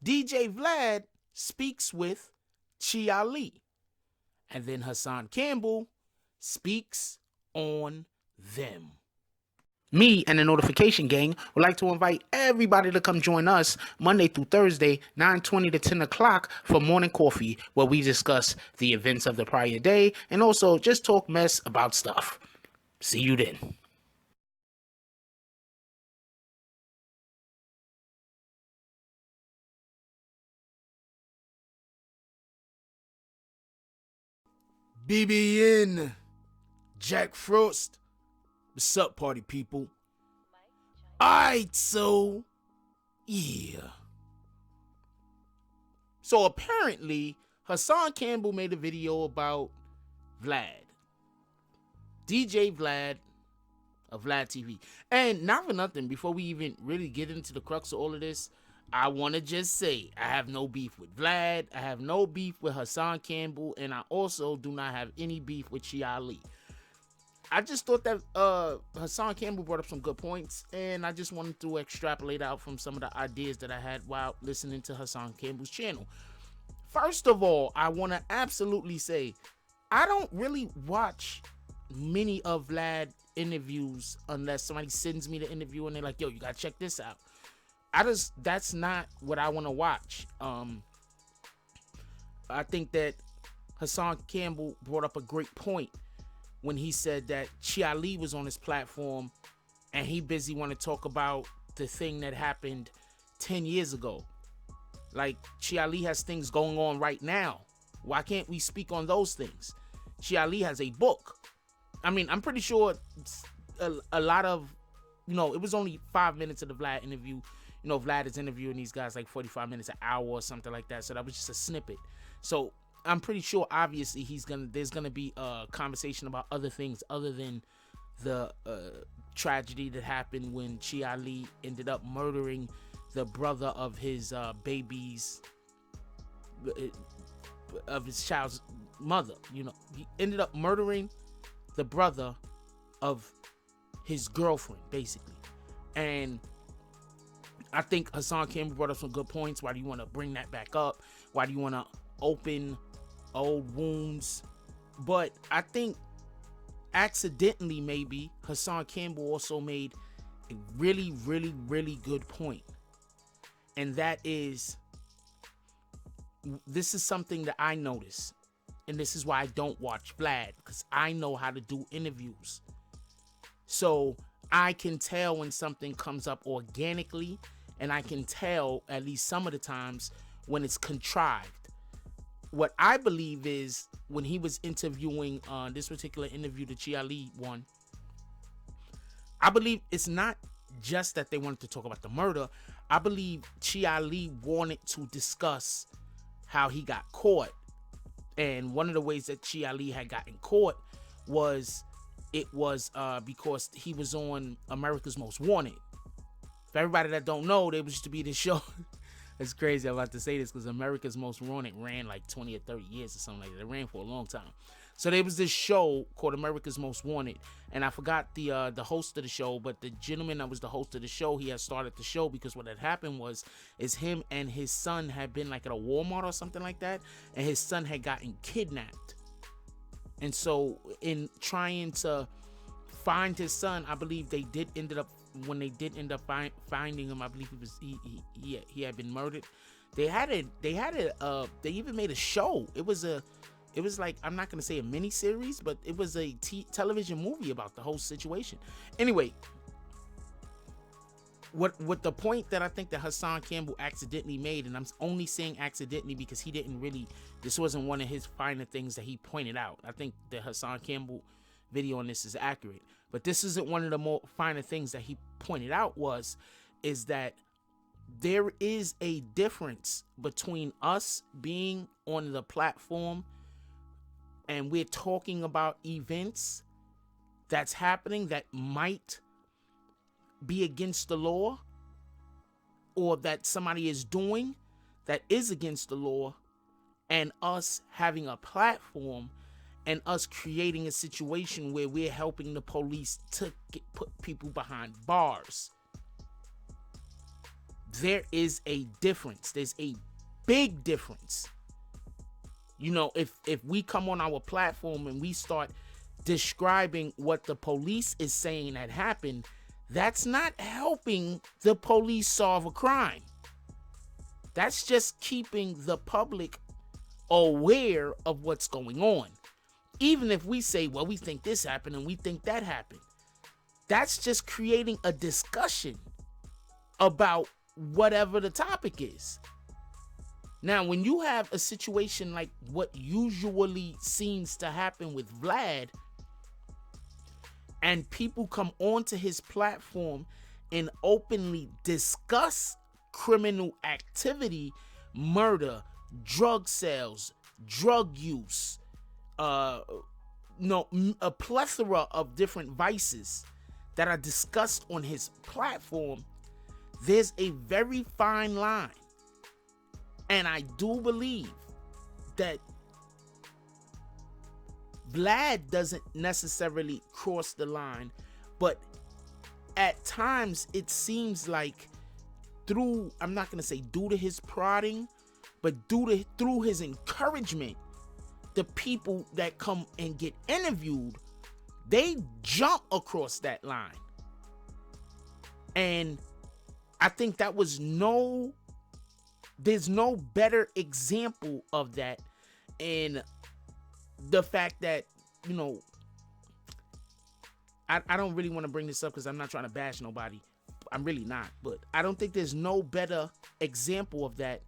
DJ Vlad speaks with Chia Lee. And then Hassan Campbell speaks on them. Me and the Notification Gang would like to invite everybody to come join us Monday through Thursday, 9:20 to 10 o'clock for morning coffee, where we discuss the events of the prior day and also just talk mess about stuff. See you then. BBN, Jack Frost. What's up, party people? Alright, so, yeah. So apparently, Hassan Campbell made a video about Vlad. DJ Vlad of Vlad TV. And not for nothing, before we even really get into the crux of all of this, I want to just say, I have no beef with Vlad, I have no beef with Hassan Campbell, and I also do not have any beef with Chia Lee. I just thought that Hassan Campbell brought up some good points, and I just wanted to extrapolate out from some of the ideas that I had while listening to Hassan Campbell's channel. First of all, I want to absolutely say, I don't really watch many of Vlad interviews unless somebody sends me the interview and they're like, yo, you gotta check this out. That's not what I want to watch. I think that Hassan Campbell brought up a great point when he said that Chia Lee was on his platform and he busy want to talk about the thing that happened 10 years ago. Like, Chia Lee has things going on right now. Why can't we speak on those things? Chia Lee has a book. I mean, I'm pretty sure a lot of, it was only 5 minutes of the Vlad interview. Vlad is interviewing these guys like 45 minutes, an hour or something like that. So that was just a snippet. So I'm pretty sure, obviously, there's gonna be a conversation about other things other than the tragedy that happened when Chia Lee ended up murdering the brother of his of his child's mother. He ended up murdering the brother of his girlfriend, basically. And I think Hassan Campbell brought up some good points. Why do you want to bring that back up? Why do you want to open old wounds? But I think accidentally, maybe, Hassan Campbell also made a really, really, really good point. And that is, this is something that I notice. And this is why I don't watch Vlad, because I know how to do interviews. So I can tell when something comes up organically, and I can tell, at least some of the times, when it's contrived. What I believe is, when he was interviewing this particular interview, the Chia Lee one, I believe it's not just that they wanted to talk about the murder. I believe Chia Lee wanted to discuss how he got caught. And one of the ways that Chia Lee had gotten caught was because he was on America's Most Wanted. For everybody that don't know, there used to be this show. It's crazy I'm about to say this because America's Most Wanted ran like 20 or 30 years or something like that. It ran for a long time. So there was this show called America's Most Wanted, and I forgot the host of the show, but the gentleman that was the host of the show, he had started the show because what had happened is him and his son had been like at a Walmart or something like that, and his son had gotten kidnapped. And so in trying to find his son, I believe when they did end up finding him, I believe he had been murdered. They even made a show. It was like, I'm not gonna say a mini series, but it was a television movie about the whole situation. Anyway, what the point that I think that Hassan Campbell accidentally made, and I'm only saying accidentally because this wasn't one of his finer things that he pointed out. I think the Hassan Campbell video on this is accurate, but this isn't one of the more finer things that he pointed out is that there is a difference between us being on the platform and we're talking about events that's happening that might be against the law, or that somebody is doing that is against the law, and us having a platform and us creating a situation where we're helping the police to put people behind bars. there is a difference. There's a big difference. You know, if we come on our platform and we start describing what the police is saying that happened, that's not helping the police solve a crime. That's just keeping the public aware of what's going on. Even if we say, well, we think this happened and we think that happened, that's just creating a discussion about whatever the topic is. Now, when you have a situation like what usually seems to happen with Vlad, and people come onto his platform and openly discuss criminal activity, murder, drug sales, drug use, a plethora of different vices that are discussed on his platform, there's a very fine line. And I do believe that Vlad doesn't necessarily cross the line, but at times it seems like through, I'm not going to say due to his prodding, but through his encouragement, the people that come and get interviewed, they jump across that line. And I think that was there's no better example of that. And the fact that, you know, I don't really want to bring this up because I'm not trying to bash nobody. I'm really not. But I don't think there's no better example of that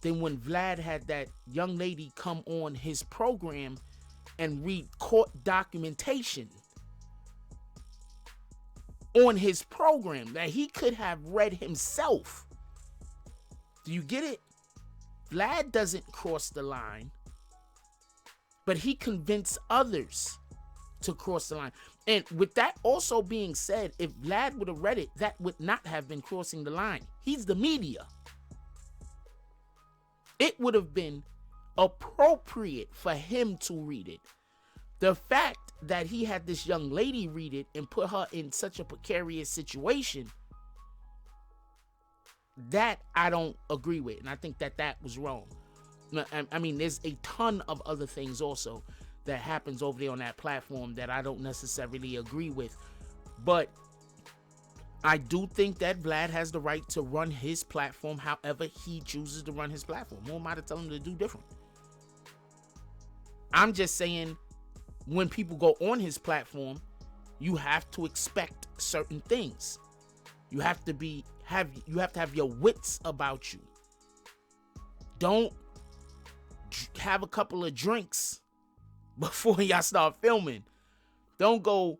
than when Vlad had that young lady come on his program and read court documentation on his program that he could have read himself. Do you get it? Vlad doesn't cross the line, but he convinced others to cross the line. And with that also being said, if Vlad would have read it, that would not have been crossing the line. He's the media. It would have been appropriate for him to read it. The fact that he had this young lady read it and put her in such a precarious situation, that I don't agree with. And I think that was wrong. I mean, there's a ton of other things also that happens over there on that platform that I don't necessarily agree with. But I do think that Vlad has the right to run his platform however he chooses to run his platform. Who am I to tell him to do different? I'm just saying, when people go on his platform, you have to expect certain things. You have to have your wits about you. Don't have a couple of drinks before y'all start filming. Don't go,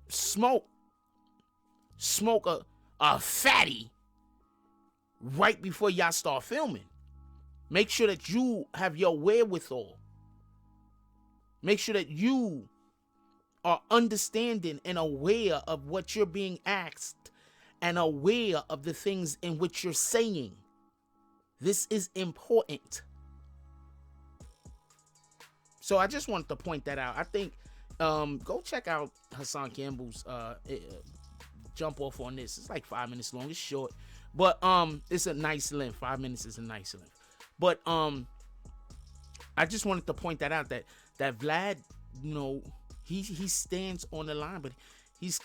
smoke a fatty right before y'all start filming. Make sure that you have your wherewithal. Make sure that you are understanding and aware of what you're being asked and aware of the things in which you're saying. This is important. So I just wanted to point that out. I think go check out Hassan Campbell's jump off on this. It's like 5 minutes long. It's short, but it's a nice length. 5 minutes is a nice length. But I just wanted to point that out, that Vlad, he stands on the line, but he's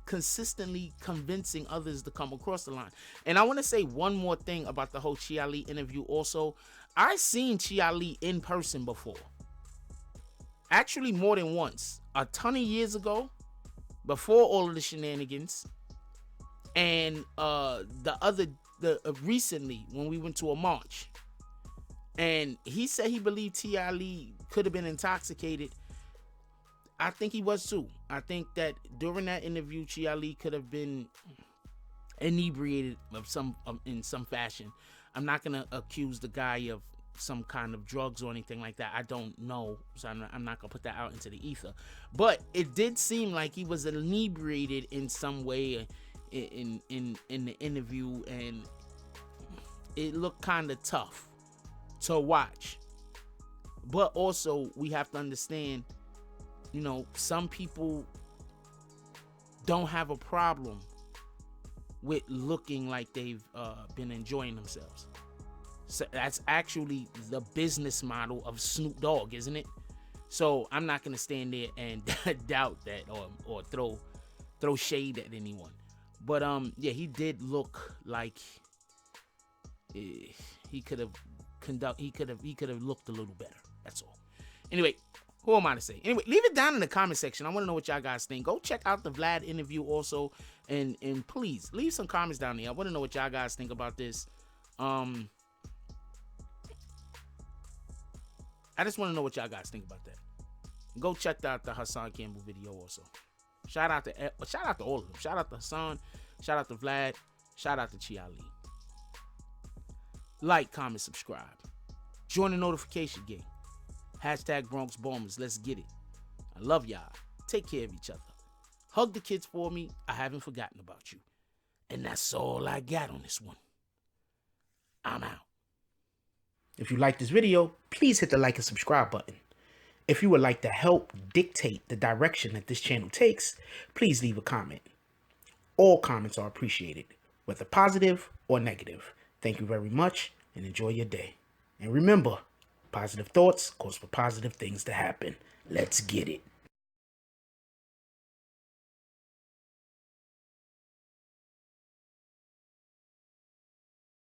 consistently convincing others to come across the line. And I want to say one more thing about the whole Chi Ali interview also. I seen Chi Ali in person before. Actually, more than once. A ton of years ago, before all of the shenanigans. And recently, when we went to a march. And he said he believed Chi Ali could have been intoxicated. I think he was too. I think that during that interview, Chi Ali could have been inebriated in some fashion. I'm not gonna accuse the guy of some kind of drugs or anything like that. I don't know, so I'm not gonna put that out into the ether. But it did seem like he was inebriated in some way in the interview, and it looked kind of tough to watch. But also, we have to understand, some people don't have a problem with looking like they've been enjoying themselves. So that's actually the business model of Snoop Dogg, isn't it? So I'm not gonna stand there and doubt that or throw shade at anyone. But yeah, he did look like he could have looked a little better. That's all. Anyway, who am I to say? Anyway, leave it down in the comment section. I want to know what y'all guys think. Go check out the Vlad interview also, and please leave some comments down there. I want to know what y'all guys think about this. I just want to know what y'all guys think about that. Go check out the Hasan Campbell video also. Shout out to all of them. Shout out to Hassan. Shout out to Vlad. Shout out to Chi Ali. Like, comment, subscribe. Join the notification gang. Hashtag Bronx Bombers. Let's get it. I love y'all. Take care of each other. Hug the kids for me. I haven't forgotten about you. And that's all I got on this one. I'm out. If you like this video, please hit the like and subscribe button. If you would like to help dictate the direction that this channel takes, please leave a comment. All comments are appreciated, whether positive or negative. Thank you very much and enjoy your day. And remember, positive thoughts cause for positive things to happen. Let's get it.